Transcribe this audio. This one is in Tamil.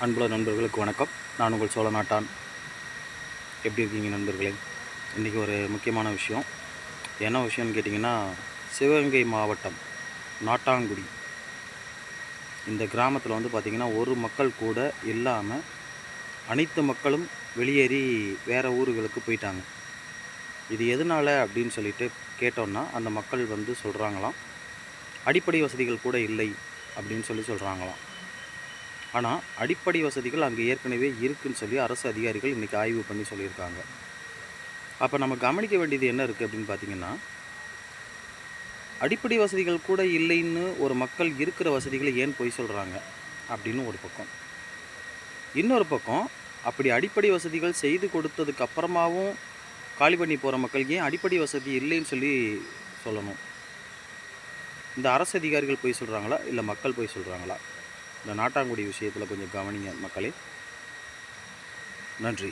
அன்புள்ள நண்பர்களுக்கு வணக்கம். நான் உங்கள் சோழ நாட்டான். எப்படி இருக்கீங்க நண்பர்களே? இன்றைக்கி ஒரு முக்கியமான விஷயம். என்ன விஷயம்னு கேட்டிங்கன்னா, சிவகங்கை மாவட்டம் நாட்டாங்குடி இந்த கிராமத்தில் பார்த்திங்கன்னா ஒரு மக்கள் கூட இல்லாமல் அனைத்து மக்களும் வெளியேறி வேறு ஊர்களுக்கு போயிட்டாங்க. இது எதனால் அப்படின்னு சொல்லிட்டு கேட்டோன்னா, அந்த மக்கள் சொல்கிறாங்களாம், அடிப்படை வசதிகள் கூட இல்லை அப்படின்னு சொல்கிறாங்களாம். ஆனால் அடிப்படை வசதிகள் அங்கே ஏற்கனவே இருக்குதுன்னு சொல்லி அரசு அதிகாரிகள் இன்றைக்கி ஆய்வு பண்ணி சொல்லியிருக்காங்க. அப்போ நம்ம கவனிக்க வேண்டியது என்ன இருக்குது அப்படின்னு பார்த்திங்கன்னா, அடிப்படை வசதிகள் கூட இல்லைன்னு ஒரு மக்கள் இருக்கிற வசதிகளை ஏன் பொய் சொல்கிறாங்க அப்படின்னு ஒரு பக்கம். இன்னொரு பக்கம், அப்படி அடிப்படை வசதிகள் செய்து கொடுத்ததுக்கு அப்புறமாவும் காலி பண்ணி போகிற மக்கள் ஏன் அடிப்படை வசதி இல்லைன்னு சொல்லணும்? இந்த அரசு அதிகாரிகள் பொய் சொல்கிறாங்களா, இல்லை மக்கள் பொய் சொல்கிறாங்களா? இந்த நாட்டாங்குடி விஷயத்தில் கொஞ்சம் கவனிங்க மக்களே. நன்றி.